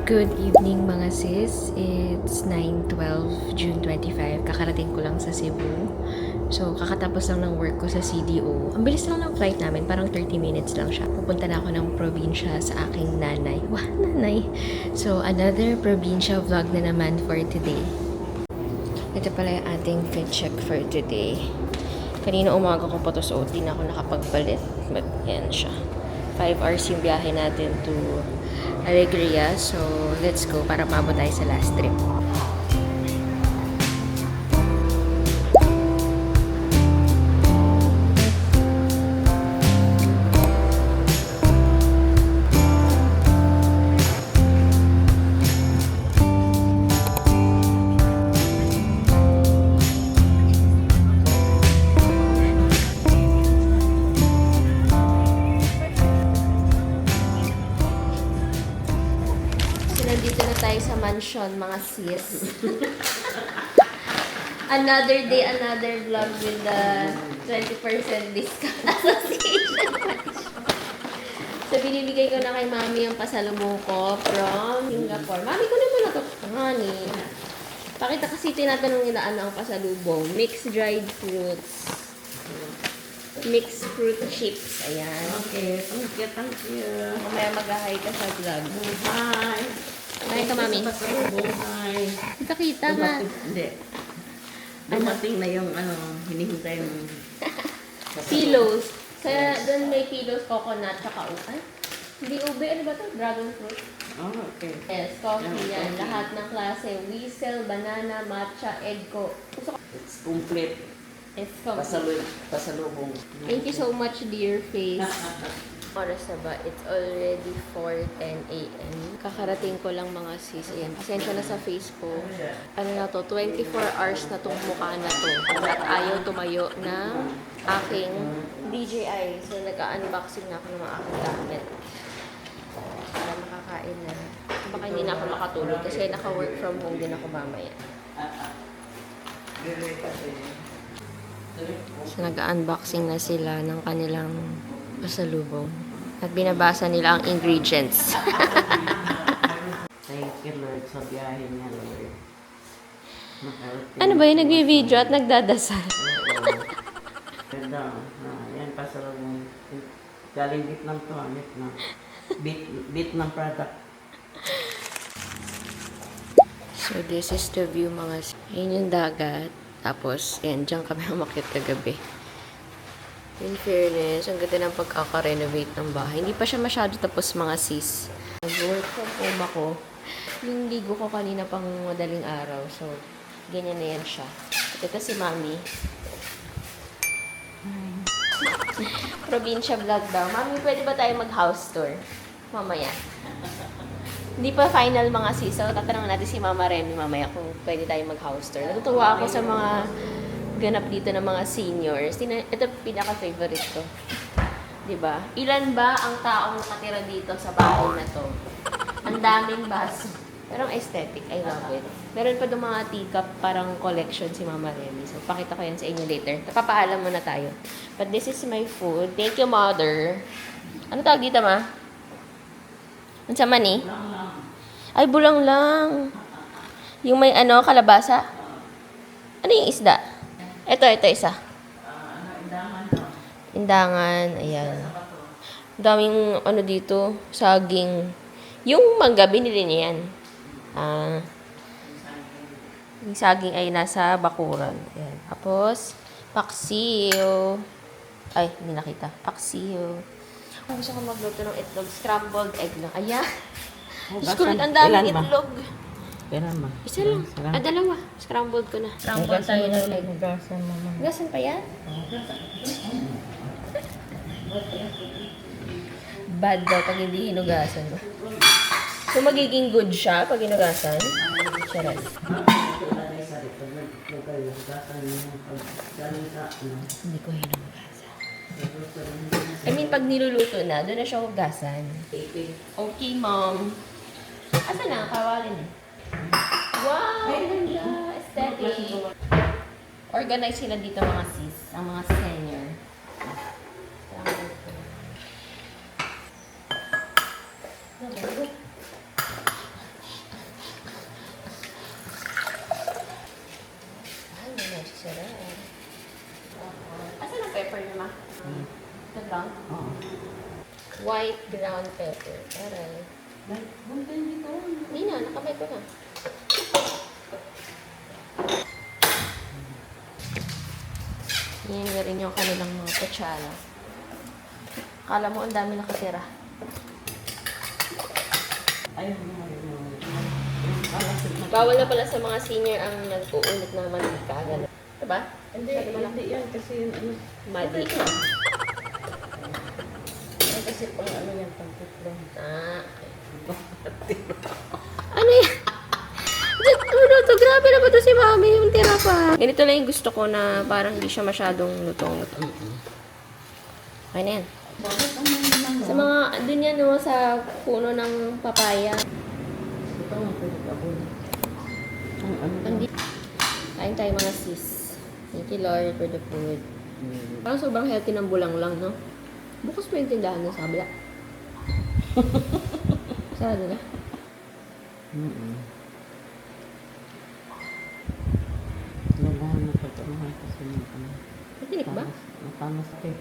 Good evening mga sis. It's 9:12, June 25. Kakarating ko lang sa Cebu. So, kakatapos lang ng work ko sa CDO. Ang bilis lang ng flight namin, parang 30 minutes lang siya. Pupunta na ako ng probinsya sa aking nanay. Wah, nanay! So, another probinsya vlog na naman for today. Ito pala yung ating fit check for today. Kanina umaga ko pa to suot, di na ako nakapagpalit. But, yan siya. 5 hours yung biyahe natin to Alegria. So, let's go para maabot tayo sa last trip. Nandito na tayo sa mansion, mga sis. Another day, another vlog with the 20% discount association. So, binibigay ko na kay Mami yung pasalubong ko from Singapore. Mami ko naman na ito. Honey. Pakita kasi tinatanong nila ano ang pasalubong. Mixed dried fruits. Mixed fruit chips. Ayan. Okay, thank you. Mamaya mag-hi ka sa vlog. Hi. Hi ka, Mami. Hi. Kita-kita nga. Hindi. Dumating na yung hinihintay mo. Pillows. Kaya doon may pillows, coconut, tsaka ay, hindi ube. Ano ba ito? Dragon fruit. Oh, okay. Yes, coffee yan. Lahat ng klase. Weasel, banana, matcha, egg ko. Gusto ko. It's complete. It's complete. Pasalubong. Thank you so much, dear face. Oras na ba? It's already 4:10 a.m. Kakarating ko lang mga sis. Ayan, pasensya na sa face ko. Ano na to? 24 hours na tong mukha na to. At ayaw tumayo ng aking DJI. So, nag-unboxing na ako ng mga aking gamit. Para makakain na. Baka hindi na ako makatulog kasi naka-work from home din ako mamaya. So, nag-unboxing na sila ng kanilang pasalubong. At binabasa nila ang ingredients. Thank you, Lord, sa biyahe niya, Lord. Ano ba yun? Nagbi-video at nagdadasal? Ganda. Yan, pasalubong. Galing Vietnam to, Vietnam. Vietnam product. So, this is the view, mga... Ayun yung dagat. Tapos, yan, dyan kami umakyat kagabi. In fairness, ang ganda ng pagkaka-renovate ng bahay. Hindi pa siya masyado tapos, mga sis. Nag-work from home ako. Yung ligo ko kanina pang madaling araw. So, ganyan na yan siya. At ito si Mami. Probinsya vlog daw. Mami, pwede ba tayo mag-house tour? Mamaya. Hindi pa final, mga sis. So, tatanungin natin si Mama Remy mamaya kung pwede tayo mag-house tour. Natutuwa ako sa mga ganap dito ng mga seniors. Ito pinaka-favorite ko. Diba? Ilan ba ang taong nakatira dito sa bahay na to? Ang daming baso. Pero ang aesthetic. I love it. Meron pa doon mga teacup, parang collection si Mama Remy. So, pakita ko yan sa inyo later. Papaalam muna tayo. But this is my food. Thank you, Mother. Ano tawag dito, Ma? Ano sa mani? Ay, bulang lang. Yung may kalabasa. Ano yung isda? Ito isa. Indangan. Ayan. Daming dito, saging. Yung mangga, binili niya yan. Yung saging ay nasa bakuran. Ayan. Tapos, paksiw. Ay, hindi nakita. Paksiw. Gusto ko magluto ng itlog. Scrambled egg lang. Ayan. Diyos ko rin, ang daming itlog. Kailan ba? Isa lang. Dalawa. Scrambled ko na. Scrambled tayo ng egg. Gasan mo. Gasan pa yan? Bad daw pag hindi hinugasan mo. So, magiging good siya pag hinugasan? Charot. Hindi ko hinugasan. I mean, pag niluluto na, doon na siya hugasan. Okay, Mom. Asa na? Kawalin eh. Wow! Ganda! Aesthetic! Organize sila dito, mga sis. Ang mga senior. to? Oo. White ground pepper. Aray. Buntin dito. Hindi na, nakamay ko na. Yan na rin yung kanilang mga kutsara. Akala mo ang dami nakatira. Ayun mo. Bawal na pala sa mga senior ang nag-uulit na mantika. Ganun. Diba? Hindi yan kasi yun, ano. Madi. Kasi pang ano yan, pang titlong. Ah. Ano yan? Ano to? Grabe na ba to si Mami? Yung tira pa. Ganito lang yung gusto ko na parang hindi siya masyadong lutong-lutong. Okay na yan. Bakit ano yun lang? Sa mga, dun yan no, sa puno ng papaya. Ito nga pinag-abon. Ang ano lang. Hindi. Kain tayo mga sis. Thank you Lord for the food. Parang sobrang healthy ng bulang lang, no? Bukas pa yung tindahan na sa kabila. Sarado na. Nagahan na pagkamahan kasi ng ano. Matinik ba? Matamas ka eh.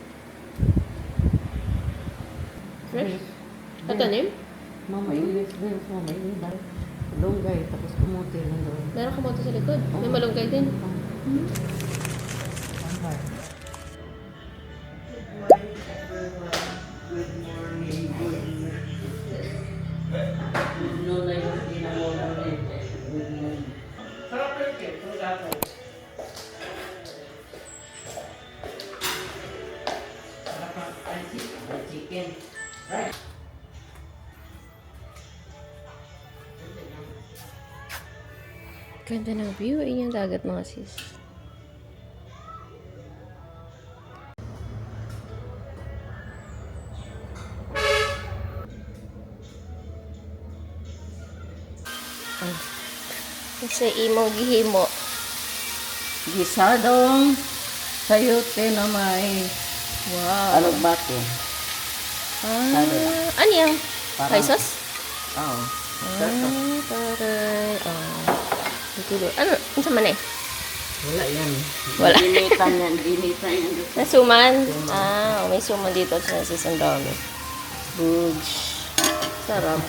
Fresh? Tatanim? Mama, ilis din. Mama, ilis din. Lunggay, tapos kumuti lang doon. Meron kamote sa likod. May malunggay din. Sambar. Good morning. No na yung pinamolo rin. Good morning. Sarap rin eh. Sarap ang chicken. Right. Ganda ng view. Ayun yung dagat mga sis. Kasi imo gihimo. Gisadong sayote na may Wow. alugbate. Ano yan? Parang- Soy sauce? Oo. Taray. Itulo. Ano? Ano sa man eh? Wala yan. Wala. Dinitan yan. Dinitan yan. Nasuman? May suman dito sa sisandami. Bugs. Sarap.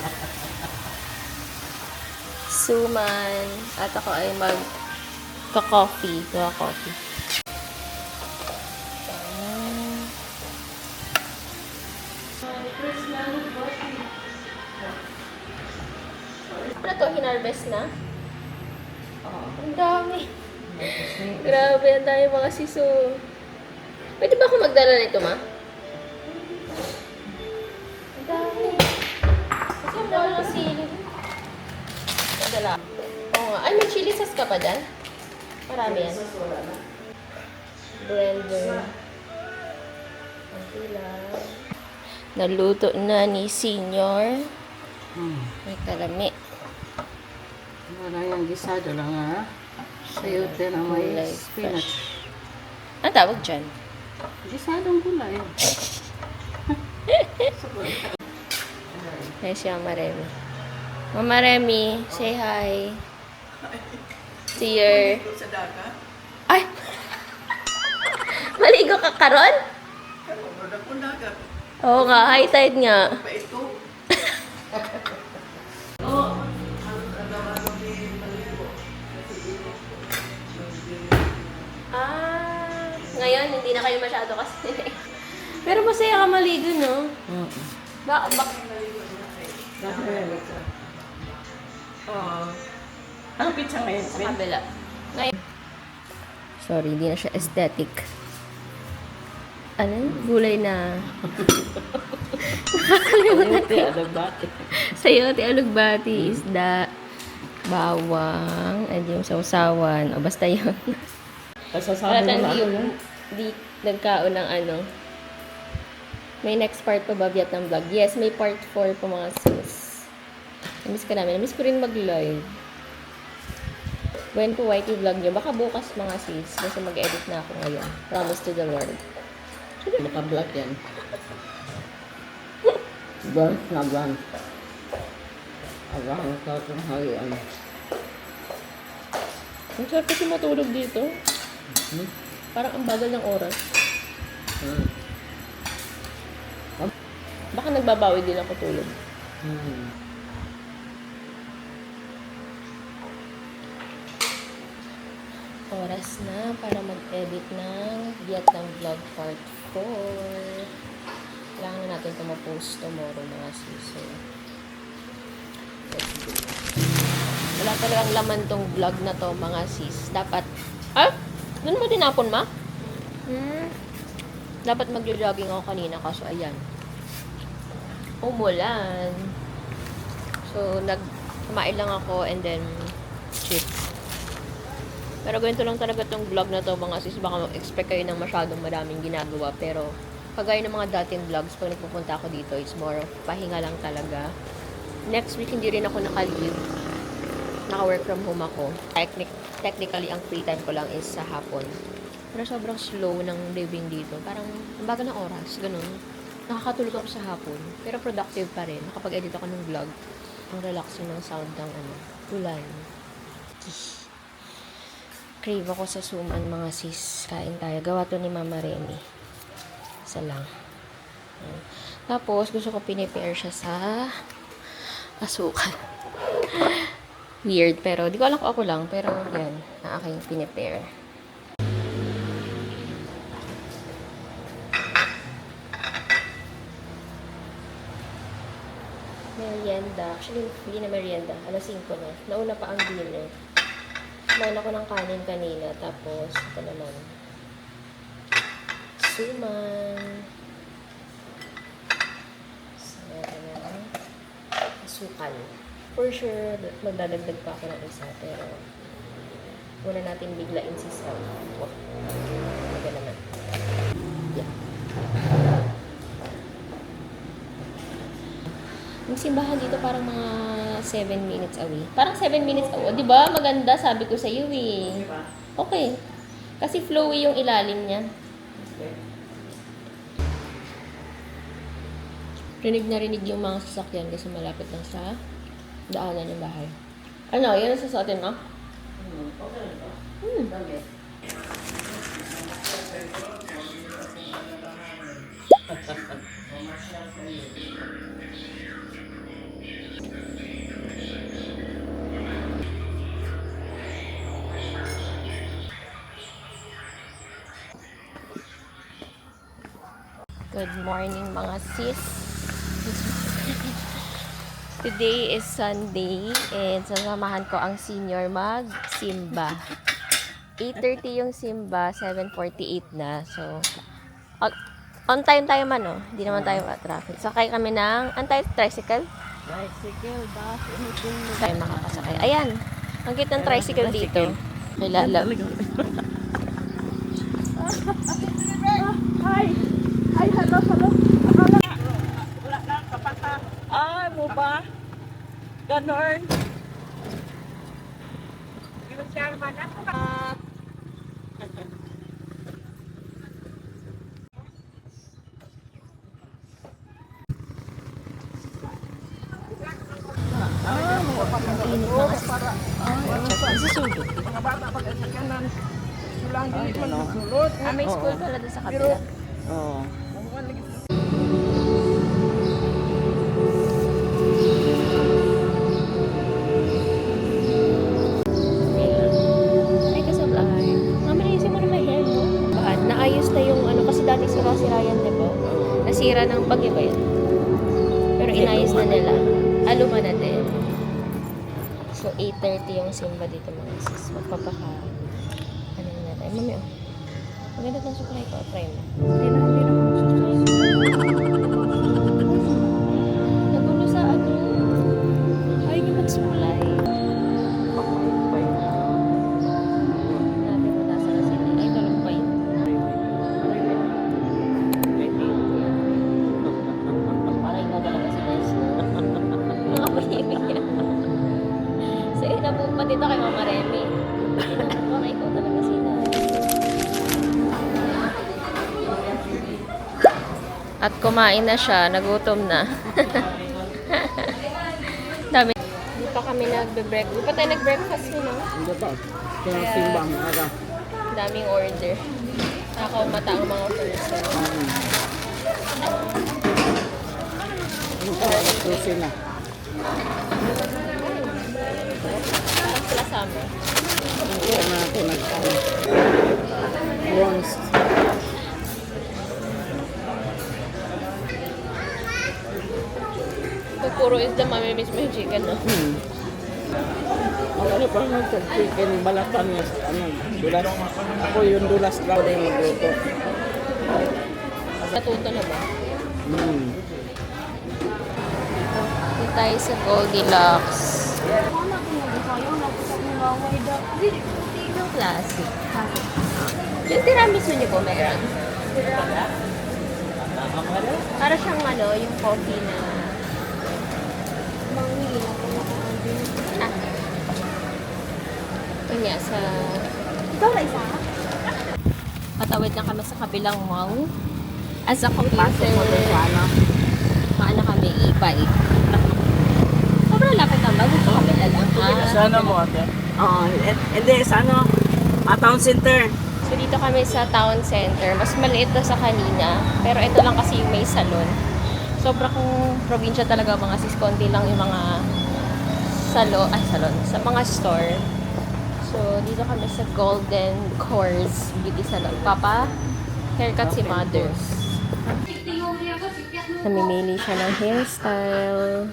Suman. At ako ay mag-coffee. Coffee. Ano to? Hinarvest na? Ang dami. Grabe, ang dami mga siso. Pwede ba ako magdala nito, ma? Ang dami. Kasi ang dami ng sili. Magdala. Oo nga. Ay, may chili sauce ka pa dyan? Marami yan. Blender. Ang lang. Naluto na ni Senior. May kalami. Wala yung gisado lang ha. Sayote na may Gulay spinach. Ang tawag dyan? Gisadong gulay. Ay, si Mama Remy. Mama Remy, say hi. Dear. Ay! Maligo ka karon? Oo nga, high tide nga. Ngayon, hindi na kayo masyado kasi. Pero masaya ka maligo, no? Bak. Ang pizza ngayon? Sa kabila. Ngayon. Sorry, hindi na siya aesthetic. Ano? Gulay na. Sayote, alugbate. Sayote, alugbati, isda, bawang, and yung sausawan. O basta yun. Pasasabi mo na ano yan? Di nagkaon ng ano. May next part pa ba Vietnam vlog? Yes, may part 4 pa mga sis. Namiss ka namin. Namiss ko rin mag-live. When po YT vlog nyo, baka bukas mga sis. Kasi mag-edit na ako ngayon. Promise to the Lord. Maka-black yan. Burnt na burnt. Abang ito itong halian. Ang sarap kasi matulog dito. Parang ang bagal ng oras. Baka nagbabawi din ako tulog. Hmm. Oras na para mag-edit ng Vietnam Vlog Part 4. Kailangan na natin ito ma-post tomorrow mga siso. Let's do it. Wala talagang laman tong vlog na to mga sis. Dapat, doon mo tinapon ma? Dapat mag-jogging ako kanina kaso ayan. Umulan. So, kumain lang ako and then chips. Pero ganito lang talaga tong vlog na to mga sis. Baka mag-expect kayo ng masyadong maraming ginagawa. Pero, kagaya ng mga dating vlogs, pag nagpupunta ako dito, it's more of pahinga lang talaga. Next week, hindi rin ako naka-leave. Naka-work from home ako. Technically, ang free time ko lang is sa hapon. Pero sobrang slow ng living dito. Parang, ang bagal ng oras. Ganun. Nakakatulog ako sa hapon. Pero productive pa rin. Nakapag-edit ako ng vlog. Ang relaxing ng sound ng ulan. Crave ako sa suman mga sis. Kain tayo. Gawa to ni Mama Remy. Isa lang. Tapos, gusto ko pinipair siya sa asukal. Weird, pero di ko alam kung ako lang. Pero, yan. Ang aking pinipair. Merienda. Actually, hindi na merienda. Alas 5 na. Nauna pa ang dinner. Kumain ako ng kanin kanina. Tapos, ito naman. Suman. Asukal. For sure, magdadagdag pa ako ng isa. Pero, muna natin biglain si Sal. Oh. Maga naman. Yeah. Yung simbahan dito parang mga 7 minutes away. Parang 7 minutes away. Di ba? Maganda, sabi ko sa iyo eh. Okay. Kasi flowy yung ilalim niya. Rinig na rinig yung mga sasakyan kasi malapit lang sa daanan ng bahay. Ano? Yan ang sasuotin mo? Okay rin ba? Dami. Good morning mga sis. Today is Sunday and sasamahan ko ang senior mag-simba. 8:30 yung simba, 7:48 na. So, on time tayo man, no? Hindi naman tayo traffic. Sakay kami ng, tricycle? Tricycle, bus, anything. Tayo makakasakay. Ayan, ang cute ng tricycle dito. Kilala. Hi! Ay, hello. Akala, wala na, kapata. Ay, mo ba? Ganon. Yung siya naman ako. Init mga sis. Nasusulot. Mga bata pag-asakanan. Sulang dito nasusulot. May school pala doon sa kabila. Oo. Ay, kasablay. Mama, naisip mo na may hair, no? Bakit? Naayos na yung kasi dati sira-sira yan, di ba? Nasira ng bagyo ba yan? Pero inayos na nila. Luma na din. So, 8:30 yung simba dito mga sis. Magpapaka. Ano na tayo? Mami, maganda ng supply ko. Try mo. Hindi na Nagulo sa ay, yung magsukulay. Natin mo nasa na sila. Ay, tulog pa yun. Parang ikaw talaga si Nes. Mga pahimik yan. So, inabupa dito kay Mama Remy. Parang ikaw talaga si Nes. At kumain na siya, nagutom na. Dami. Hindi pa kami nagbe-breakfast. Hindi pa tayo nag-breakfast yun, no? Hindi pa. Kaya simbang aga. Daming order. Nakakaumata ang mga person. Susi na. Ang sila summer. Hindi na ako nagkano. Bronze. Ito puro is the mami miss mo yung chicken, no? Ang ano pa nga sa chicken, balatan niya. Ano, dulas. Ako yung dulas lang na yung magluto. Natuto na ba? Hmm. Dito tayo sa Goldilocks. Classic. Yung tiramisu niyo po meron? Para siyang ano, yung coffee na... Ah. Ito niya sa... Ikaw na isa? Patawid na kami sa kabilang mall. As a computer, maano kami, e-bike. Sobrang lapit lang ba? Gusto kami na lang. Sana mo ate? Oo. Hindi, sa ano? Town Center. So dito kami sa town center. Mas maliit na sa kanina. Pero ito lang kasi yung may salon. Sobrang probinsya talaga mga sis. Konti lang yung mga salon. Sa mga store. So dito kami sa Golden Course Beauty Salon. Papa, haircut si mother. Namimili siya ng hairstyle.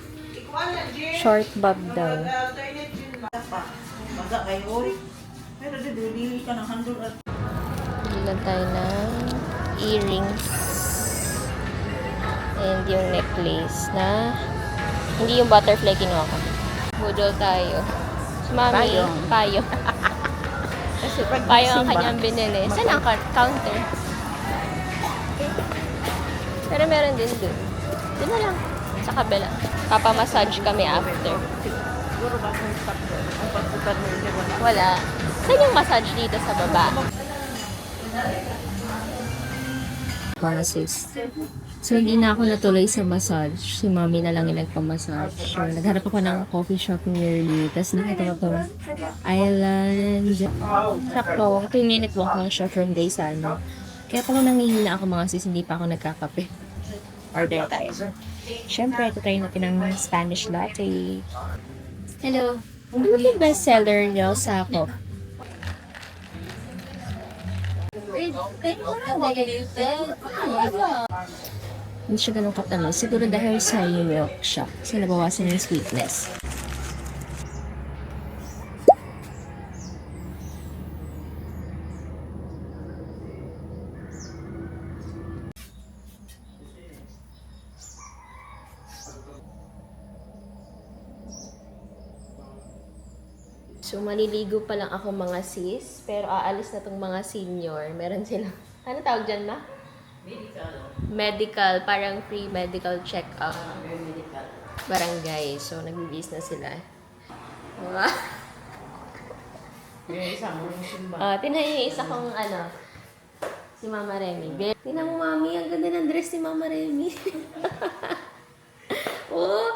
Short bob daw. Baga kayo, ori. Pero dili ka ng handle at... Bilan tayo ng earrings. And yung necklace na hindi yung butterfly kinuha ko. Budol tayo. Si Mami, Payong. payong. Kasi pag Payong ang kanyang binili. Saan ang counter? Pero meron din dun. Dun na lang. Sa kabila. Papamassage kami after. Siguro ba kung stop ko? Ang pagputan mo hindi wala. Wala. Saan yung massage dito sa baba? Para sis. So, hindi na ako natuloy sa massage. Si mami na lang yung nagpamassage. So, nagharap ako ng coffee shop nearly. Tapos nakita ko to Island. Sakto, 2-minute walk lang siya from Gaysano. Kaya pala nangihina ako mga sis, hindi pa ako nagkakape. Order tayo. Siyempre, ito try natin ng Spanish latte. Hello. Ano yung best seller niyo sa coffee? Hindi siya ganun katamis. Siguro dahil sa milk siya. Kasi nabawasan yung sweetness. So, maliligo pa lang ako mga sis. Pero aalis na tong mga senior. Meron silang, ano tawag dyan ma? Medical. Parang free medical check-up. Barangay. So, nagbibis na sila. Diba? Yung isang mo yung simba. Tinahin yung isa kong ano, si Mama Remy. Tingnan mo, Mami, ang ganda ng dress ni Mama Remy. Oh,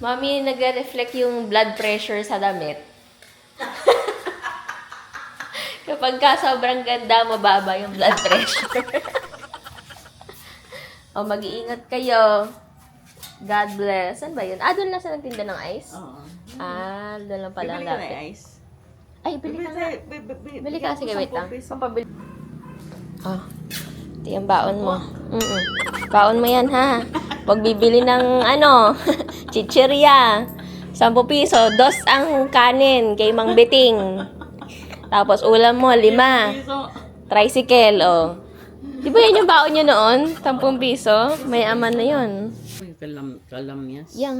Mami, nag-reflect yung blood pressure sa damit. Kapag ka sobrang ganda, mababa yung blood pressure. O, mag-iingat kayo. God bless. Saan ba yun? Doon lang sa nagtinda ng ice? Oo. Doon lang pala ang Bibili ka na lapit. ice. Ay, bili ka nga. Bili ka. Sige, wait lang. Papabili. Ito yung baon mo. Baon mo yan, ha? Huwag bibili ng, chichirya. 10 piso. 2 ang kanin kay Mang Biting. Tapos ulam mo, 5. Tricycle, Di ba yan yung baon nyo noon? 10 piso? May aman na yun. Kalamyas. Yang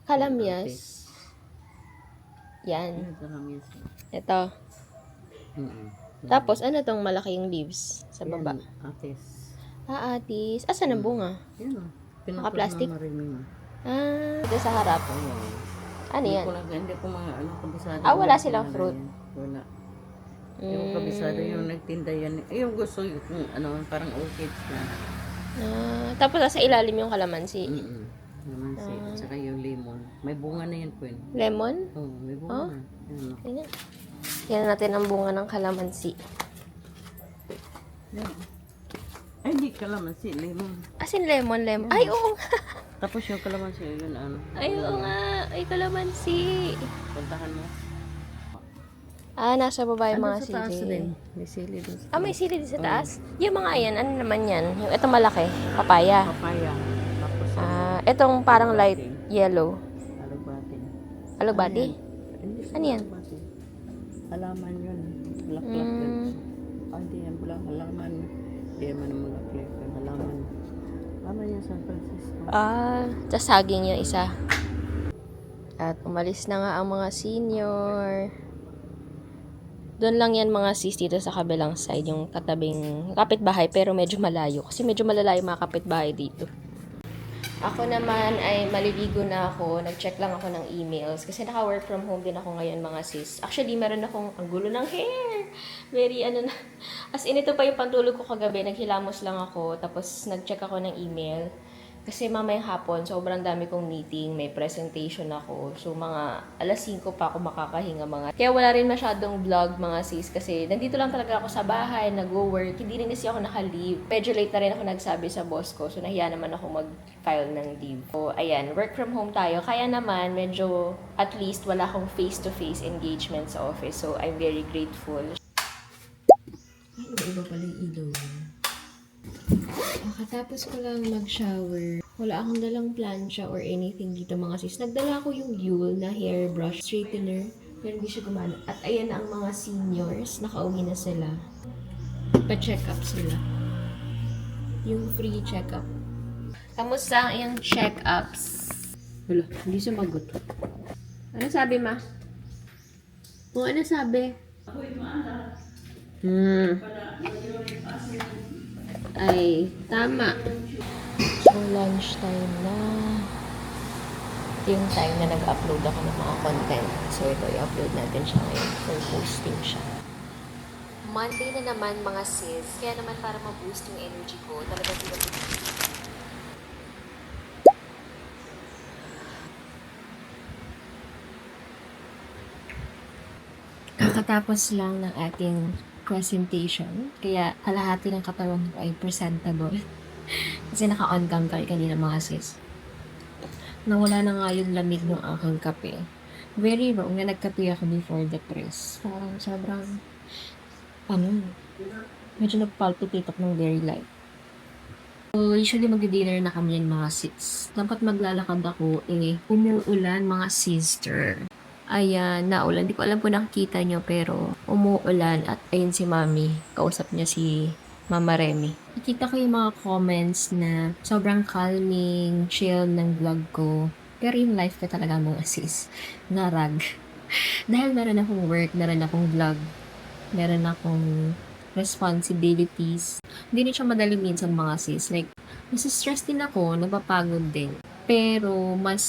kalamyas. Yan. Kalamyas. Ito. Tapos, ano tong malaking leaves sa baba? Atis. Atis. Asan ang bunga? Yan o. Naka-plastic? Ito sa harap. Ano yan? Hindi ko mga kabisado. Wala silang fruit. Wala. Yung kabisado yung nagtinda yan. Yung gusto yung parang orchids na. Tapos sa ilalim yung kalamansi. Kalamansi. At saka yung lemon. May bunga na yan po yun. Lemon? Oo, may bunga na. Tingnan. Tingnan natin ang bunga ng kalamansi. Ay, hindi kalamansi. Lemon. As in lemon. Ay, oo. Tapos yung kalamansi yun, ano? Ay, oo nga. Ay, kalamansi. Puntahan mo. Ah, nasa baba yung Andun mga sa taas sili. din. May sili din. Ah, may sili din sa taas? Yung mga yan, ano naman yan? Yung itong malaki, papaya. Papaya. Tapos Ah, itong parang light yellow. alugbati. Alugbati? Ano yan? Alugbati. Halaman yun. Laklak yun. Mm, Hindi yan pala halaman. Hindi naman ang laklak yung halaman. Halaman yan San Francisco. tas saging yung isa. At umalis na nga ang mga senior. Doon lang yan mga sis dito sa kabilang side, yung katabing kapitbahay pero medyo malayo. Kasi medyo malalayo mga kapitbahay dito. Ako naman ay maliligo na ako. Nag-check lang ako ng emails. Kasi naka-work from home din ako ngayon mga sis. Actually, meron akong ang gulo ng hair. Very ano na. As in, ito pa yung pantulog ko kagabi. Naghilamos lang ako. Tapos nag-check ako ng email. Kasi mamayang hapon, sobrang dami kong meeting, may presentation ako. So, mga alas 5 pa ako makakahinga mga. Kaya wala rin masyadong vlog mga sis kasi nandito lang talaga ako sa bahay, nag-work. Hindi rin kasi ako naka-leave. Medyo late na rin ako nagsabi sa boss ko. So, nahiya naman ako mag-file ng leave. So, ayan, work from home tayo. Kaya naman, medyo at least wala akong face-to-face engagement sa office. So, I'm very grateful. Ay, iba pala yung ilaw niya. Katapos ko lang mag-shower. Wala akong dalang plancha or anything dito mga sis. Nagdala ko yung Yule na hairbrush straightener. Pero hindi siya gumana. At ayan na ang mga seniors. Nakauwi na sila. Pa-check up sila. Yung free check-up. Kamusta ang iyong check-ups? Wala, hindi sumagot. Ano sabi, ma? O, ano sabi? Ay, tama. So, lunch time na. Ito yung time na nag-upload ako ng mga content. So, ito, i-upload natin siya ngayon for posting siya. Monday na naman, mga sis. Kaya naman para ma-boost yung energy ko, talaga sila. Kakatapos lang ng ating presentation. Kaya kalahati ng katawan ko ay presentable. Kasi naka-on cam tayo kanina mga sis. Nawala na nga yung lamig ng aking kape. Very wrong na nagkape ako before the press. Parang sobrang, medyo nagpalpitate ako ng very light. So, usually mag-dinner na kami yung mga sis. Dapat maglalakad ako umuulan mga sister. Ayan, naulan. Di ko alam po nakikita nyo, pero umuulan at ayun si Mami. Kausap niya si Mama Remy. Nakita ko yung mga comments na sobrang calming, chill ng vlog ko. Pero yung life ko talaga mga sis, narag. Dahil meron akong work, meron akong vlog, meron akong responsibilities. Hindi rin siya madali minsan mga sis. Like, nasa-stress din ako, napapagod din. Pero, mas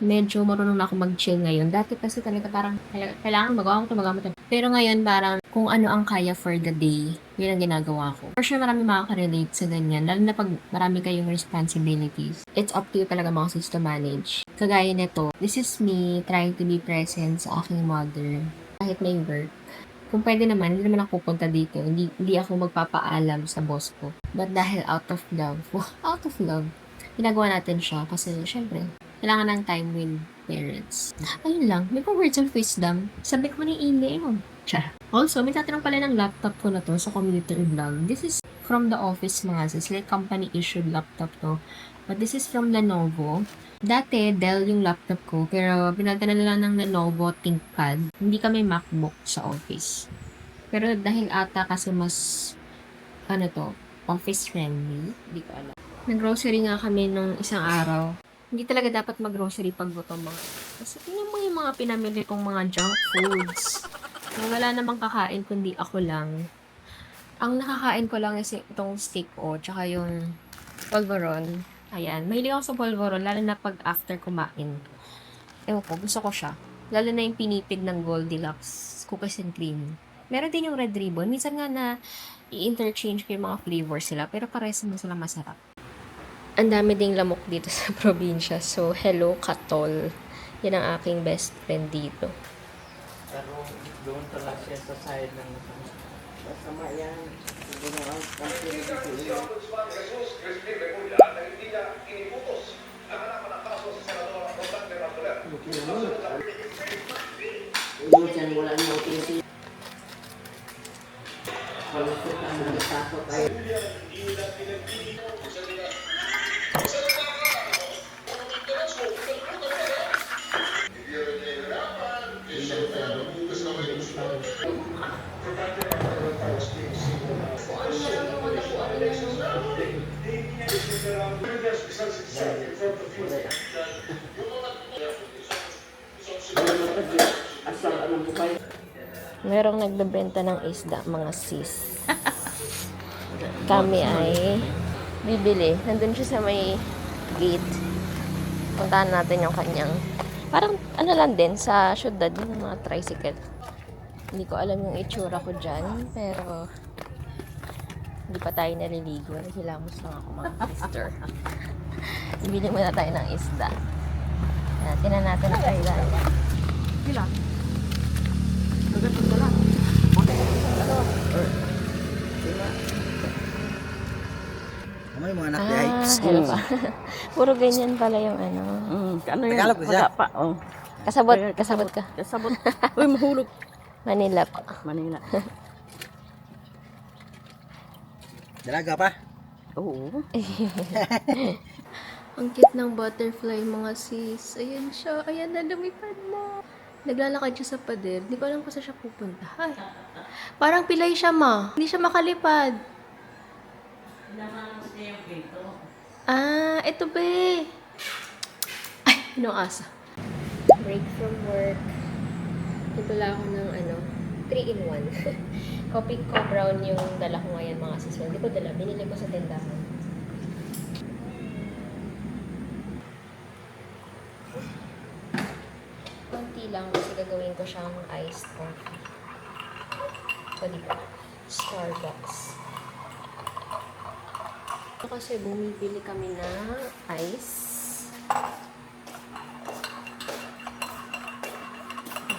medyo marunong na ako mag-chill ngayon. Dati kasi talaga parang kailangan magawa ko ito. Pero ngayon parang kung ano ang kaya for the day, yun ang ginagawa ko. For sure marami makaka-relate sa ganyan. Lalo na pag marami kayong responsibilities. It's up to you talaga mga sis to manage. Kagaya nito, this is me trying to be present sa aking mother. Kahit may work. Kung pwede naman, hindi naman ako pupunta dito. Hindi ako magpapaalam sa boss ko. But dahil out of love, ginagawa natin siya kasi syempre, kailangan ng time with parents. Ayun lang, may pa words of wisdom. Sabi ko na email. Also, may tatanong pala ng laptop ko na to sa community vlog. This is from the office mga sis. Like company issued laptop to. But this is from Lenovo. Dati, Dell yung laptop ko. Pero pinalitan na lang ng Lenovo ThinkPad. Hindi kami MacBook sa office. Pero dahil ata kasi mas office friendly. Hindi ko alam. Nag-grocery nga kami nung isang araw. Hindi talaga dapat mag-grocery pag gutom mga. Kasi tingnan mo yung mga pinamili kong mga junk foods. Wala namang kakain kundi ako lang. Ang nakakain ko lang is itong steak tsaka yung polvoron. Ayan, mahilig ako sa polvoron, lalo na pag after kumain. Ewan ko, gusto ko siya. Lalo na yung pinipig ng Goldilocks cookies and cream. Meron din yung Red Ribbon. Minsan nga na i-interchange ko yung mga flavors sila, pero parehas naman sila masarap. Ang dami ding lamok dito sa probinsya. So, hello, Katol. Yan ang aking best friend dito. Pero doon talaga siya sa side ng masama yan. Siguro ang company dito. merong nagbebenta ng isda, mga sis. Kami ay bibili. Nandun siya sa may gate. Puntahan natin yung kanyang, parang ano lang din, sa syudad, yung mga tricycle. Hindi ko alam yung itsura ko dyan, pero hindi pa tayo naliligo. Naghilamos lang ako, mga sister. Bibili muna tayo ng isda. Tinan natin ang kailan. Gila. Gagatong ka lang. Ano yung mga anak di ay? Ano pa? Puro ganyan pala yung ano. Ano yun? Tagalog ko siya. Pa, oh. Kasabot ka. Kasabot. Uy, mahulog. Manila pa. Manila. Dalaga pa? Oo. Ang cute ng butterfly, mga sis. Ayan siya. Ayan na, lumipad na. Naglalakad siya sa pader. Hindi ko alam kung saan siya pupunta. Ay. Parang pilay siya, ma. Hindi siya makalipad. Ah, eto be. Ay, anong asa? Break from work. Nagdala ako ng 3-in-1. Coffee ko brown yung dala ko ngayon, mga sis. Hindi ko dala. Binili ko sa tindahan. Konti lang kasi gagawin ko siyang iced coffee. So, diba? Starbucks. Kasi bumibili kami na ice.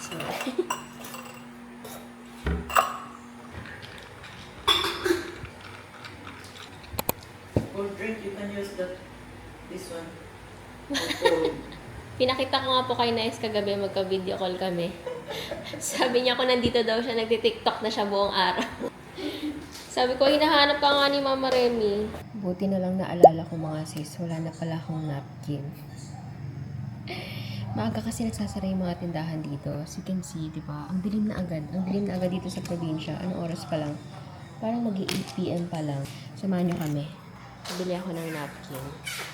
Sorry. For drink, you can use this one. Pinakita ko nga po kay Nice kagabi, magka-video call kami. Sabi niya kung nandito daw siya, nagti-TikTok na siya buong araw. Sabi ko, hinahanap ka nga ni Mama Remy. Buti na lang naalala ko, mga sis, wala na pala akong napkin. Maaga kasi nagsasara yung mga tindahan dito. As you can see, di ba? Ang dilim na agad. Ang dilim na agad dito sa probinsya. Anong oras pa lang? Parang mag-8 p.m. pa lang. Samahan niyo kami. Bili ako ng napkin.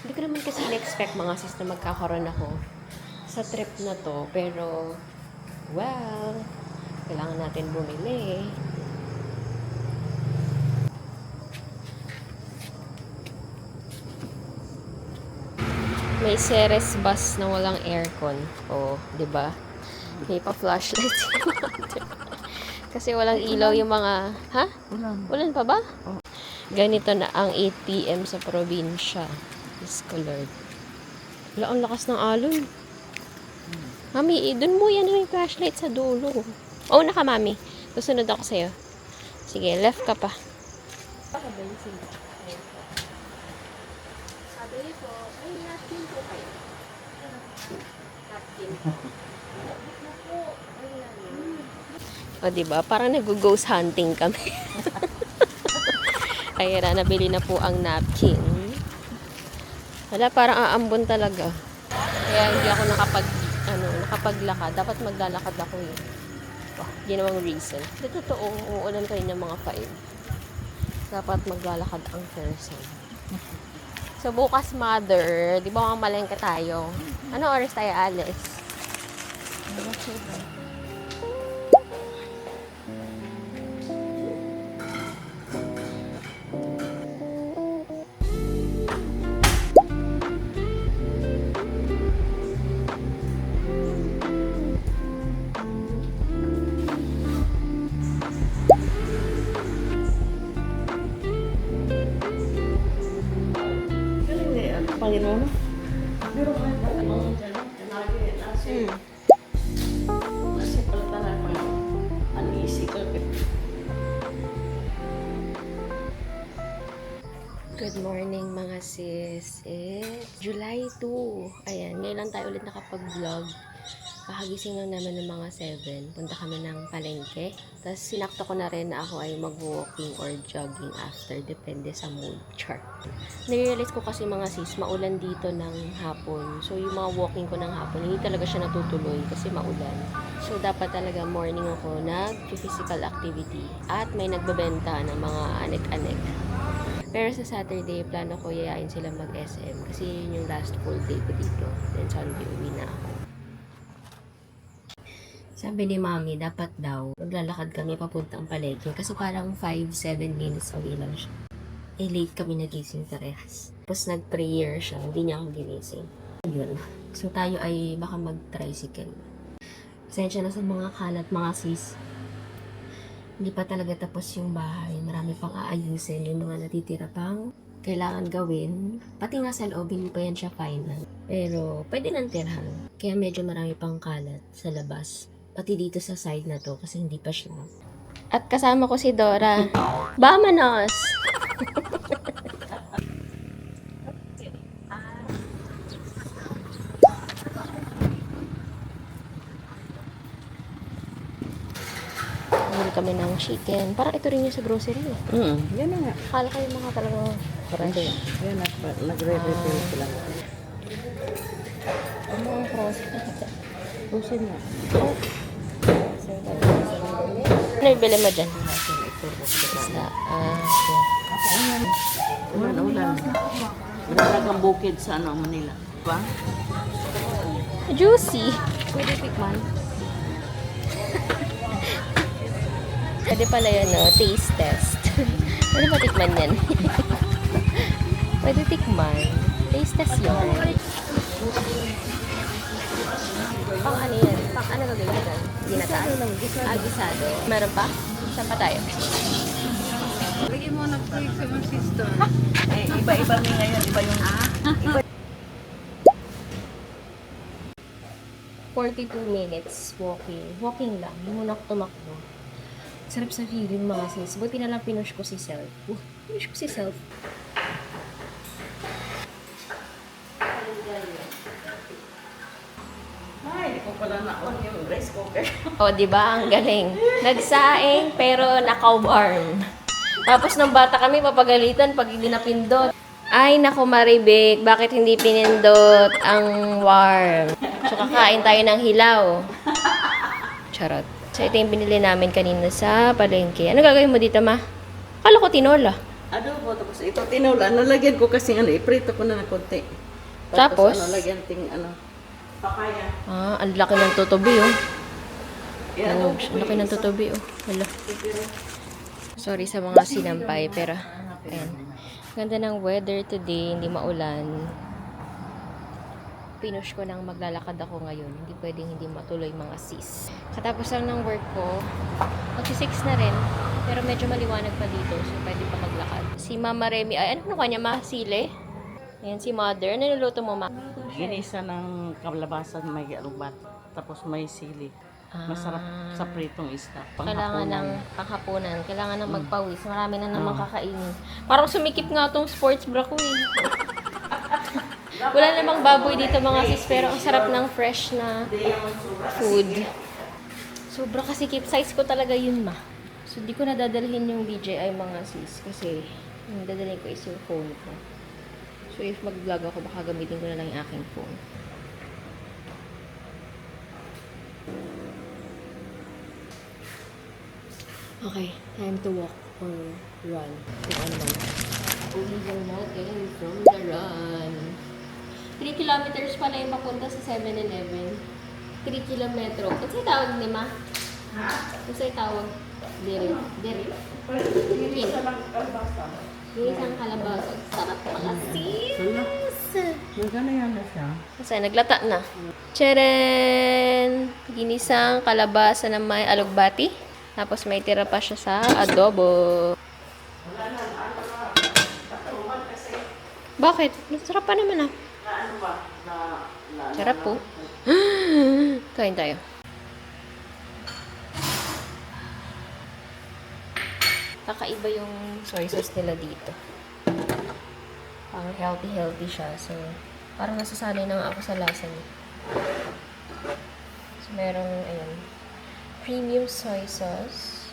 Hindi ko naman kasi in-expect, mga sis, na magkakaroon ako sa trip na to. Pero, well, kailangan natin bumili. May Ceres bus na walang aircon. Oh, 'di ba? May pa-flashlight si mother. Kasi walang ilaw yung mga, ha? Ulan pa ba? Oh. Ganito na ang 8 p.m. sa probinsya. Diyos ko, Lord. Wala, ang lakas ng alon. Mami, dun mo yan yung flashlight sa dulo. Oh, naka, Mami. Susunod ako sa'yo. Sige, left ka pa. Sabi nito, ay, napkin po kayo. Napkin. O, diba? Parang nag-ghost hunting kami. Kaya na, nabili na po ang napkin. Wala, parang aambon talaga. Kaya hindi ako nakapaglakad. Dapat maglalakad ako eh. Oh, ginawang reason. Hindi totoo, uulan kayo ng mga 5. Dapat maglalakad ang person. So, bukas, mother, di ba mamalengke tayo? Ano oras tayo alis? Panginoon. Pero mga mga dyan, lagi, nasi. Nasi pala talaga, uneasy ka. Good morning, mga sis. It's July 2. Ayan, ngayon lang tayo ulit nakapag-vlog. Kakagising lang naman ng mga 7. Punta kami ng palengke. Tapos sinakto ko na rin na ako ay mag-walking or jogging after. Depende sa mood chart. Nare-realize ko kasi, mga sis, maulan dito ng hapon. So yung mga walking ko ng hapon, hindi talaga siya natutuloy kasi maulan. So dapat talaga morning ako nag-physical activity. At may nagbebenta ng mga anek-anek. Pero sa Saturday, plano ko yayain sila mag-SM. Kasi yun yung last full day ko dito. Then Sunday, uwi na ako. Sabi ni Mami, dapat daw, maglalakad kami papuntang palengke. Kasi parang 5-7 minutes away lang siya. Eh, late kami nagising parehas. Tapos nag-prayer siya, hindi niya ako ginising. Yun. So, tayo ay baka mag-tricycle. Pasensya na sa mga kalat, mga sis. Hindi pa talaga tapos yung bahay. Marami pang aayusin. Yung mga natitira pang kailangan gawin. Pati nga sa loob, hindi pa yan siya final. Pero, pwede nang tirhan. Kaya medyo marami pang kalat sa labas. Pati dito sa side na to, kasi hindi pa siya. At kasama ko si Dora. Bamanos! Bumili kami ng chicken. Parang ito rin yung sa grocery eh. Yan na nga. Akala kayo mga talagang fresh. Yan na, nagre-refill sila. Ano ang frozen? Busin na. Ano yung bili mo dyan? Isda. Okay. Ulan. Talagang bukid sa Manila. Diba? Juicy. Pwede tikman. Pwede pala yun, no? Taste test. Pwede pa tikman yan. Pwede tikman. Taste test yun. Pang ano yan? Pang ano gagawin yan? Ginataas? Gisado. Meron pa? Saan pa tayo? Lagyan mo ng cake sa mga sister. Eh, iba-iba mi ngayon. Iba yung... 42 minutes walking. Walking lang. Hindi mo na ako tumakbo. Sarap sa feeling mga sis. Buti na lang pinush ko si Self. Pinush ko si Self. Ay, di ko pala na-on yung rice cooker. O, di ba? Ang galing. Nagsaing, pero naka-warm. Tapos nung bata kami, mapagalitan pag hindi napindot. Ay, naku Maribek, bakit hindi pinindot ang warm? So, kakain tayo ng hilaw. Charot. So, ito yung binili namin kanina sa palengke. Ano gagawin mo dito, ma? Akala ko tinola. Adobo, tapos ito tinula. Nalagyan ko kasi iprito ko na ng konti. Tapos? Lagyan ting papaya. Ah, ang laki ng tutubi, oh. Yan, Oh, ang laki ng tutubi, oh. Hala. Sorry sa mga sinampay, pero, ayan. Ganda ng weather today, hindi maulan. Pinush ko nang maglalakad ako ngayon. Hindi pwedeng hindi matuloy mga sis. Katapos lang ng work ko, mag-6 na rin. Pero medyo maliwanag pa dito, so pwede pa maglakad. Si Mama Remy, ay ano kanya ma? Sile? Ayan si Mother. Ano niluluto mo, ma? Ginisa ng kalabasan may alubat. Tapos may sili. Masarap sa pritong isda. Kailangan ng panghapunan. Kailangan ng magpawis. Marami na naman kakainin. Parang sumikip nga tong sports bra ko eh. Wala namang baboy dito mga sis, pero ang sarap ng fresh na food. Sobra kasikip. Size ko talaga yun, ma. So, di ko nadadalhin yung DJI mga sis kasi yung dadalhin ko is yung phone ko. So, if mag-vlog ako, baka gamitin ko na lang yung aking phone. Okay, time to walk or run. Kung ano man. We will not get from the run. 3 kilometers pala yung papunta sa 7-Eleven. 3 kilometro. Ano sa'yo tawag ni ma? Ano sa'yo tawag? Dere. Dere? Kin. Isang kalabasa. Sarap pala sis. Magana yan na siya. Kasi naglata na. Tcharan! Ginisang kalabasa na may alugbati. Tapos may tira pa siya sa adobo. Bakit? Masarap pa naman ah. Sarap po. Kain tayo. Kakaiba yung soy sauce nila dito. Parang healthy siya. So, parang nasasanay na nga ako sa lasa niya. So, merong, ayan, premium soy sauce.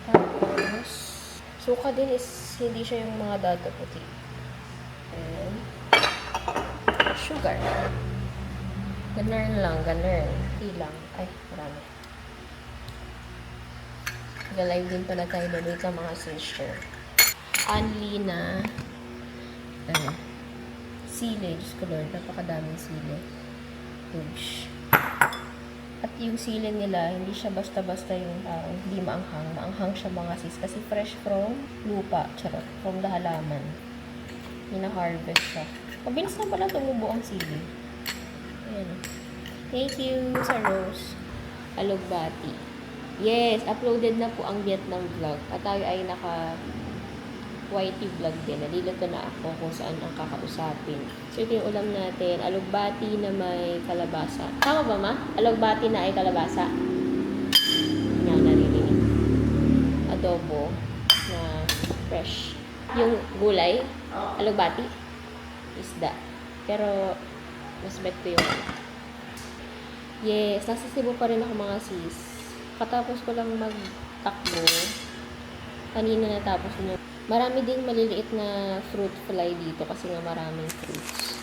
Tapos, suka din is hindi siya yung mga dato puti. And, sugar. Ganun lang, ganun. Ilang. Ay, marami. Nag-live din pala tayo na dito mga sister. Only na sili. Diyos ko Lord, napakadaming sili. Huge. At yung sili nila, hindi siya basta-basta yung parang hindi maanghang. Maanghang siya mga sis kasi fresh from lupa, charot, from the halaman. Hina-harvest siya. Mabilis na pala tumubo ang sili. Ayan. Thank you sa Rose. Alugbati. Yes, uploaded na po ang Vietnam vlog. At tayo ay naka YT vlog din. Nalilito na ako kung saan ang kakausapin. So, ito yung ulam natin. Alugbati na may kalabasa. Tama ba, ma? Alugbati na ay kalabasa. Yan, naririnig. Adobo na fresh. Yung gulay, alugbati, isda. Pero, mas bet ko yung yes, nasa Cebu pa rin ako mga sis. Katapos ko lang magtakbo. Kanina natapos nyo. Marami ding maliliit na fruit fly dito kasi nga maraming fruits.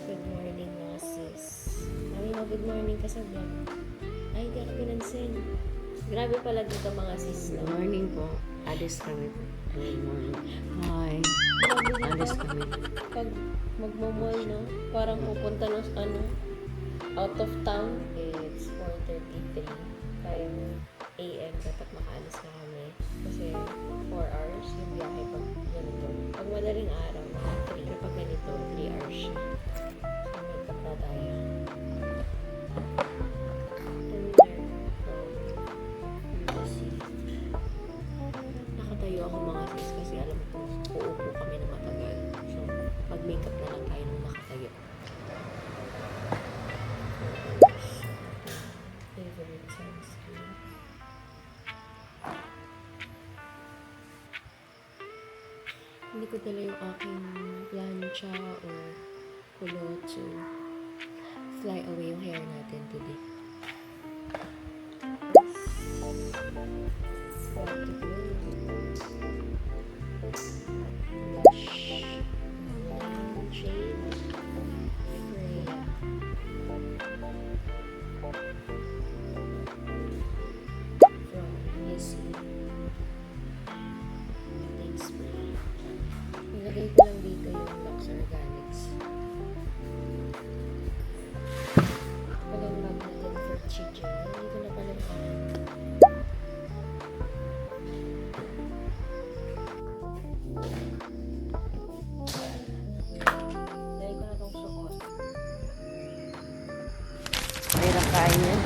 Good morning mga sis. Mami mo good morning ka sa vlog. Ay, hindi ako pinansin. Grabe pala dito mga sis. Good No? morning po. Alis kami po. Good morning. Hi. Alis kami. Pag magmamall, no? Parang pupunta ng out of town. It's 4:33. 5 a.m. dapat makaalis na kami. Kasi 4 hours yung biyahe pag ganito. Pag madaling araw, mga 3. Kapag ganito, 3 hours siya. So, make-up na tayo. Nakatayo ako mga sis kasi alam ko uupo kami na matagal. So, mag-makeup na lang tayo ng nakatayo. Favorite sunscreen. Hindi ko dala yung aking plancha or kulot. So, fly away yung hair natin today. Ilagay ko lang dito yung Lux Organics. Walang bag natin for chicken. Dito na pala yung dahil ko na itong sukot. Mahirap kain yan.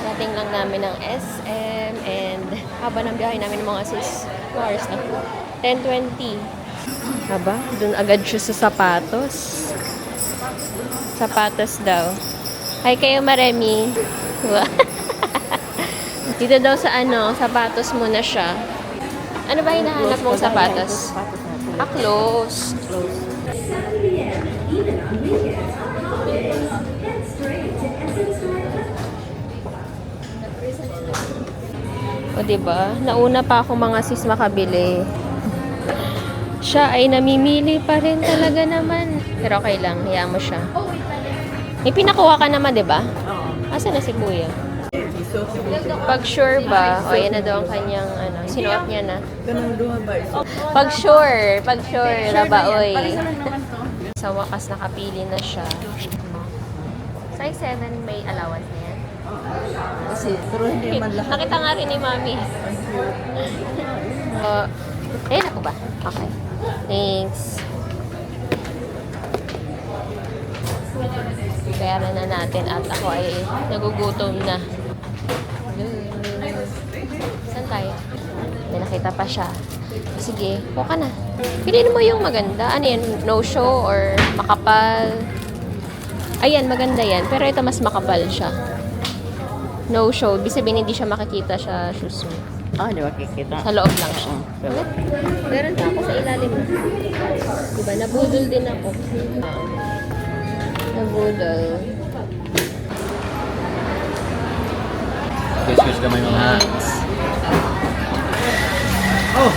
Dating lang namin ng SM and haba ng biyahe namin ng mga sis. 2 hours na po. 10:20. Haba, dun agad siya sa sapatos. Sapatos daw. Hi kayo, Maremi. Dito daw sa sapatos muna siya. Ano ba hinahanap mong sapatos? Ah, close. O, diba? Nauna pa ako mga sis makabili. Siya ay namimili pa rin talaga naman. Pero okay lang, hayaan mo siya. May pinakuha ka naman, diba? Oo. Asa na si Kuya? Pag sure ba, o yan na daw ang kanyang, sinuot niya na. Ganun duha ba? Pag sure, labaoy. Pareho lang naman to. Sa wakas, nakapili na siya. Size 7, may allowance na yan. Kasi, pero hindi man lahat. Nakita nga rin ni Mami. Ayun ako ba? Okay. Thanks. Bayaran na natin at ako ay nagugutom na. Saan tayo? May nakita pa siya. Sige, buka na. Piliin mo yung maganda. Ano yan? No show or makapal? Ayan, maganda yan. Pero ito mas makapal siya. No show. Ibig sabihin hindi siya makikita sa shoes mo. Ah, di ba kikita? Sa loob lang siya. Meron pa ako sa ilalim. Diba? Nabudol din ako. Nabudol. Excuse kami mga... Oh!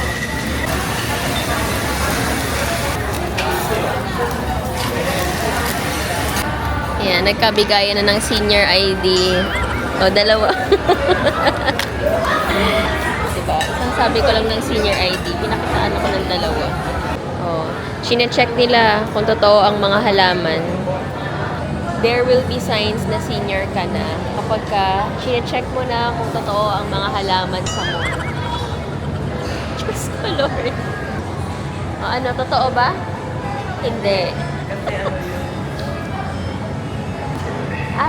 Ayan, nagkabigayan na ng senior ID. O, dalawa. ba? Isang sabi ko lang ng senior ID, pinakitaan ako ng dalawa. Oh, chine-check nila kung totoo ang mga halaman. There will be signs na senior ka na kapag chine-check mo na kung totoo ang mga halaman sa mall. Diyos ko, Lord. Oh, ano, totoo ba? Hindi.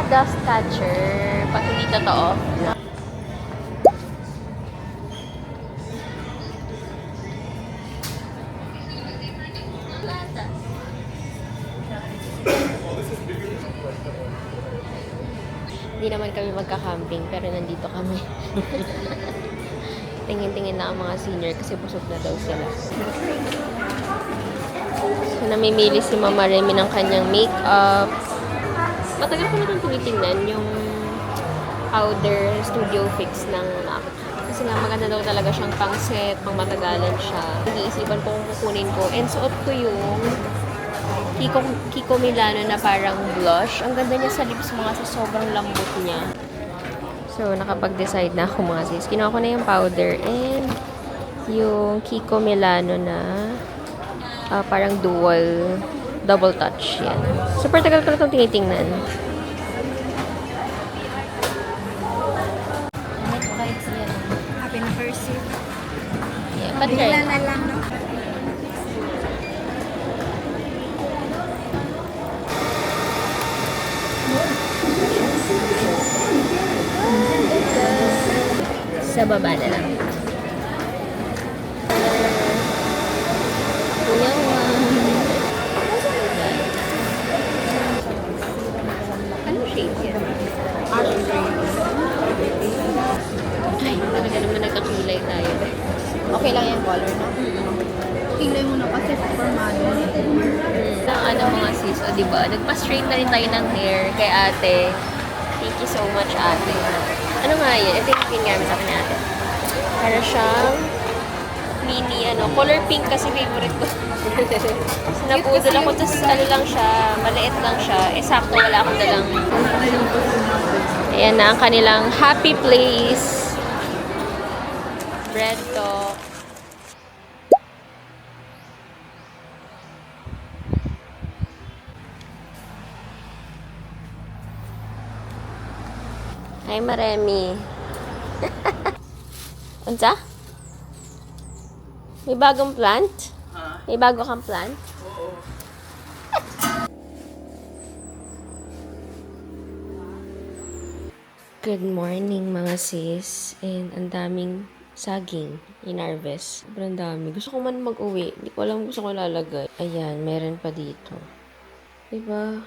Dust catcher. Pag hindi totoo. Hindi naman kami magka-camping, pero nandito kami. Tingin-tingin na ang mga senior kasi busog na daw sila. So, namimili si Mama Remy ng kanyang makeup. Matagal ko na itong tinitingnan yung powder studio fix ng MAC. Kasi nga maganda daw talaga siyang pang-set, pang matagalan siya. Nag-iisipan ko kung kukunin ko. And suot ko yung Kiko Milano na parang blush. Ang ganda niya sa lips mga sa sobrang lambot niya. So, nakapag-decide na ako mga sis. Kinuha ko na yung powder and yung Kiko Milano na parang double touch. Yan. Super tagal ko na itong tinitingnan. Pinperceive. Yeah, Bigla patry. na lang, no? Sa baba na lang. Anong shade yan? Ash green. Ay, talaga naman nagkakulay tayo. Okay lang yung color, no? Tingnan mo na kasi formado. Ang ano mga sis, o diba? Nagpa-straight na rin tayo ng hair kay ate. Thank you so much, ate. Ano nga yun? Ito yung pingamit sa akin ate. Para siyang mini, color pink kasi favorite ko. So, napudol ako, tapos ano lang siya, maliit lang siya. Eh, sakto, wala akong dalang. Ayan na ang kanilang happy place. Bread talk. Hi, Maremi. Unsa? May bagong plant? May bago kang plant? Good morning mga sis. And ang daming saging in-harvest. Sobrang dami. Gusto ko man mag-uwi. Hindi ko alam gusto ko lalagay. Ayan, meron pa dito. Diba?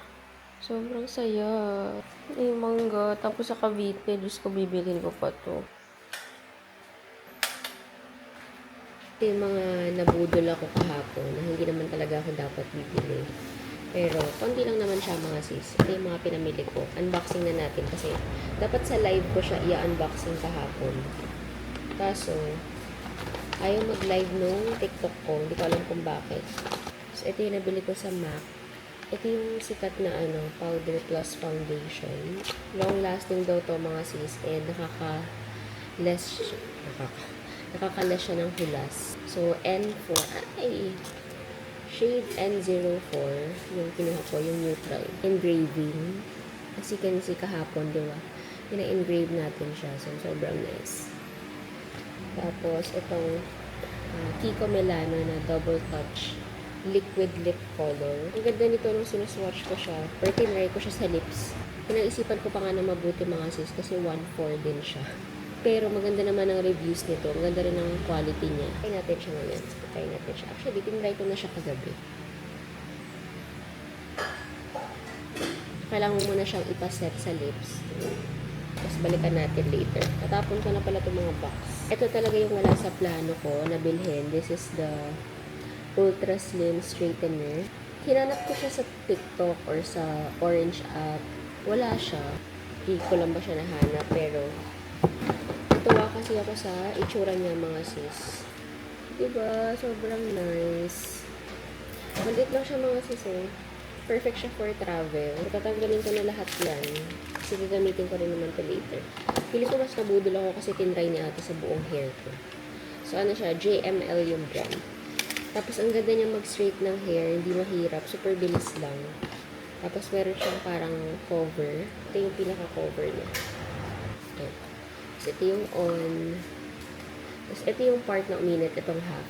Sobrang saya. Ay, mangga. Tapos sa Cavite, Diyos ko, bibilin ko pa to. Ito yung mga nabudol ako kahapon na hindi naman talaga ako dapat bibili. Pero, konti lang naman siya mga sis. Ito yung mga pinamili ko. Unboxing na natin kasi dapat sa live ko siya i-unboxing kahapon. Kaso, ayaw mag-live nung TikTok ko. Hindi ko alam kung bakit. So, ito yung nabili ko sa MAC. Ito yung sikat na powder plus foundation. Long-lasting daw to mga sis. And nakaka-less siya ng hulas. So, N4. Ay! Shade N04. Yung kinuha ko, yung neutral. Engraving. As you can see kahapon, di ba? Pina-engrave natin siya. So, sobrang nice. Tapos, itong Kiko Milano na double touch liquid lip color. Ang ganda nito nung sinuswatch ko siya. Or tinry ko siya sa lips. Pinaisipan ko pa nga na mabuti mga sis kasi 1.4 din siya. Pero maganda naman ang reviews nito. Maganda rin ang quality niya. Try natin siya ngayon. Try natin siya. Actually, tinry ko na siya kagabi. Kailangan mo muna siyang ipaset sa lips. Tapos balikan natin later. Tatapon ko na pala itong mga box. Ito talaga yung wala sa plano ko na bilhin. This is the Ultra Slim Straightener. Hinanap ko siya sa TikTok or sa Orange app. Wala siya. Hindi ko lang ba siya nahanap. Pero natuwa kasi ako sa itsura niya mga sis. Diba? Sobrang nice. Maliit lang siya mga sis eh. Perfect siya for travel. Tatanggalin ko na lahat yan. Kasi gagamitin ko rin naman to later. Pili ko mas nabudol ako kasi tinry ni ate sa buong hair ko. So, ano siya, JML yung brand. Tapos, ang ganda niya mag-straight ng hair. Hindi mahirap. Super bilis lang. Tapos, meron siyang parang cover. Ito yung pinaka-cover niya. Ito. Tapos, ito yung on. Tapos, ito yung part na uminit. Itong half.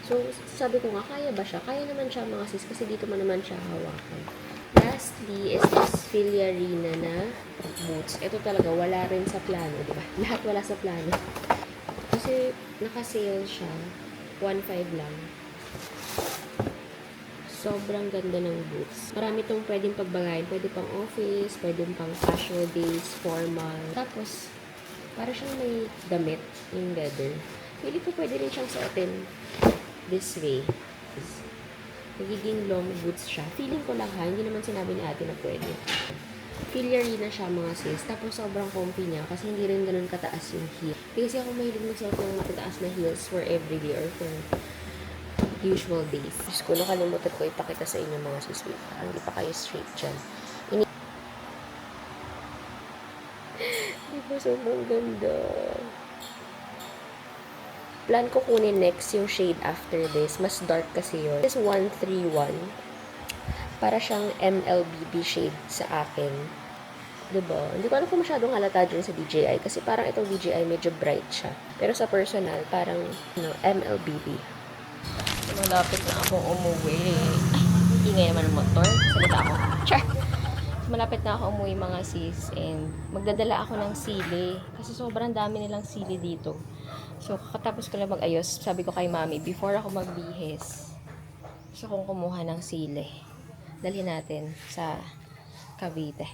So, sabi ko nga, kaya ba siya? Kaya naman siya mga sis, kasi dito mo naman siya hawakan. Lastly, is this Filiarina na boots. Ito talaga, wala rin sa plano, di ba? Lahat wala sa plano. Kasi, naka-sale siya. 1.5 lang. Sobrang ganda ng boots. Marami itong pwedeng pagbagayin. Pwede pang office, pwede pang casual days, formal. Tapos, para siyang may damit, yung leather. Pili ko pwede rin siyang suotin this way. Nagiging long boots siya. Feeling ko lang ha, hindi naman sinabi ni ate na pwede. Filiarina siya mga sis. Tapos sobrang comfy niya kasi hindi rin ganun kataas yung heel. Kasi ako mahilig magsuot ng matataas na heels for everyday or for usual days. Diyos ko, nakalimutan ko ipakita sa inyo mga sis. Wait, hindi pa kayo straight dyan. Diba sobrang ganda. Plan ko kunin next yung shade after this. Mas dark kasi yun. This 131. Para siyang MLBB shade sa akin. Diba? Hindi ko alam kung masyadong halata dyan sa DJI. Kasi parang itong DJI medyo bright siya. Pero sa personal, parang MLBB. Malapit na akong umuwi. Ay, ingay naman ng motor. Salita ako. Char! Malapit na ako umuwi mga sis. And magdadala ako ng sili. Kasi sobrang dami nilang sili dito. So, kakatapos ko lang mag-ayos, sabi ko kay mami, before ako magbihis, gusto kong kumuha ng sili. Dalhin natin sa Cavite.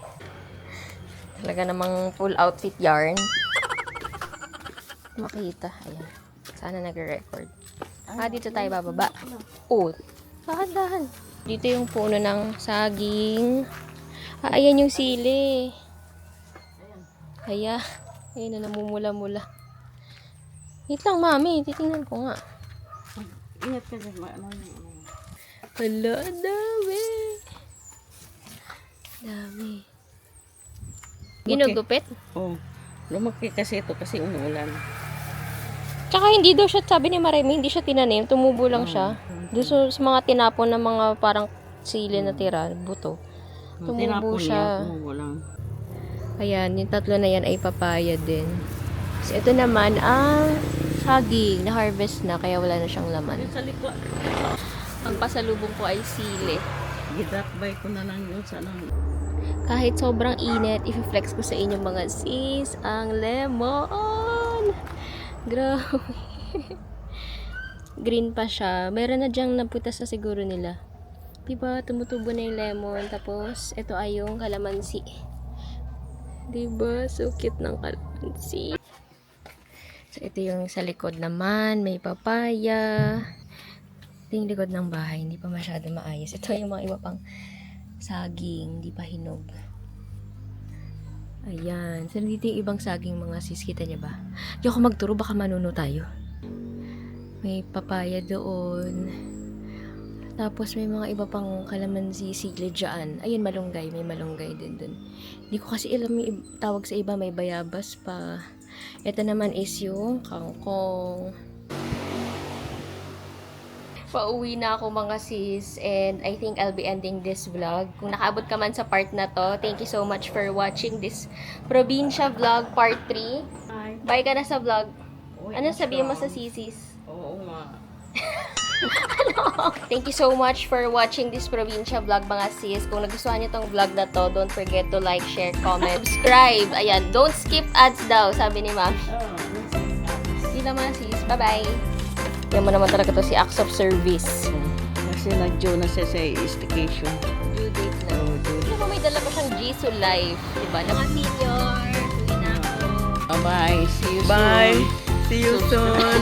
Talaga namang full outfit yarn. Makita. Ayan. Sana nagre-record. Dito tayo bababa. Oh, dahan-dahan. Dito yung puno ng saging. Ayan yung sili. Ayan na namumula-mula. Wait lang, mami. Titingnan ko nga. Ingat ka dyan. Hala, dami. Dami. Ginugupit? Oh, lumaki kasi ito kasi umuulan. Tsaka hindi daw siya, sabi ni Maremi, hindi siya tinanim. Tumubo lang siya. Doon sa mga tinapon na mga parang sili na tira, buto. Tumubo siya. Tumubo lang. Ayan, yung tatlo na yan ay papaya din. So, ito naman ang saging. Na-harvest na, kaya wala na siyang laman. Sa likod. Ang pasalubong ko ay sili. Gidakbay ko na lang yun sa lang. Kahit sobrang init, i-flex ko sa inyo mga sis, ang lemon. Grabe. Green pa siya. Meron na dyang naputas na siguro nila. Diba, tumutubo na yung lemon. Tapos, ito ay yung kalamansi. Diba, so cute ng kalamansi. So, ito yung sa likod naman. May papaya. Ito yung likod ng bahay. Hindi pa masyado maayos. Ito yung mga iba pang saging. Hindi pa hinog. Ayan. So, dito yung ibang saging mga sis. Kita niya ba? Hindi ako magturo. Baka manuno tayo. May papaya doon. Tapos, may mga iba pang kalamansi sili dyan. Ayun, malunggay. May malunggay din dun. Hindi ko kasi alam yung tawag sa iba. May bayabas pa. Ito naman is yung kangkong. Pauwi na ako mga sis, and I think I'll be ending this vlog. Kung nakaabot ka man sa part na to, thank you so much for watching this probinsya vlog part 3. Bye ka na sa vlog. Ano sabihin mo sa sisis? Oo nga. Thank you so much for watching this probinsya vlog mga sis. Kung nagustuhan niyo tong vlog na to, don't forget to like, share, comment, subscribe. Ayan, don't skip ads daw, sabi ni ma'am. Hindi lang mga sis. Bye-bye. Yan mo naman talaga to si Acts of Service. Kasi nag-joe na siya sa staycation. Due date na. Ano ba, may dala pa siyang Jisoo Life. Diba? Mga senior. Uwi na ako. Bye-bye. See you soon. Bye. See you soon.